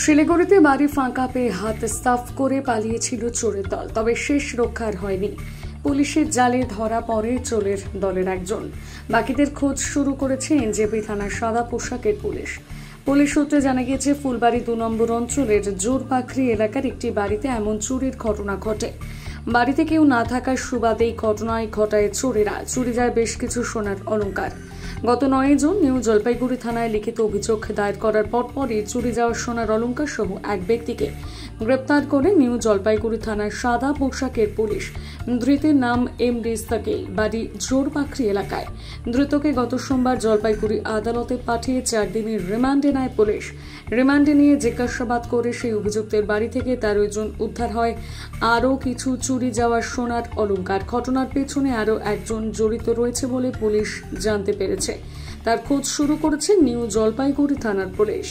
শিলিগুড়িতে বাড়ি ফাঁকা পেয়ে হাত সাফ করে পালিয়েছিল চোরের দল, তবে শেষ রক্ষার হয়নি। পুলিশের জালে ধরা পড়ে চোরের দলের একজন। বাকিদের খোঁজ শুরু করেছে এনজেপি থানার সাদা পোশাকের পুলিশ। পুলিশ সূত্রে জানা গিয়েছে, ফুলবাড়ি ২ নম্বর অঞ্চলের জোরপাখরি এলাকার একটি বাড়িতে এমন চুরির ঘটনা ঘটে। বাড়িতে কেউ না থাকার সুবাদেই ঘটনায় ঘটায় চোরেরা। চুরি যায় বেশ কিছু সোনার অলংকার। গত ৯ জুন নিউ জলপাইগুড়ি থানায় লিখিত অভিযোগ দায়ের করার পরপরই চুরি যাওয়া সোনার অলংকার সহ এক ব্যক্তিকে গ্রেপ্তার করে নিউ জলপাইগুড়ি থানার সাদা পোশাকের পুলিশ। ধৃতের নাম এমডি সাকিল, বাড়ি জোরপাখরি এলাকায়। ধৃতকে গত সোমবার জলপাইগুড়ি আদালতে পাঠিয়ে ৪ দিনের রিমান্ডে নেয় পুলিশ। রিমান্ডে নিয়ে জিজ্ঞাসাবাদ করে সেই অভিযুক্তের বাড়ি থেকে ১৩ জন উদ্ধার হয় আরও কিছু চুরি যাওয়ার সোনার অলংকার। ঘটনার পেছনে আরও একজন জড়িত রয়েছে বলে পুলিশ জানতে পেরেছে। তার খোঁজ শুরু করেছে নিউ জলপাইগুড়ি থানার পুলিশ।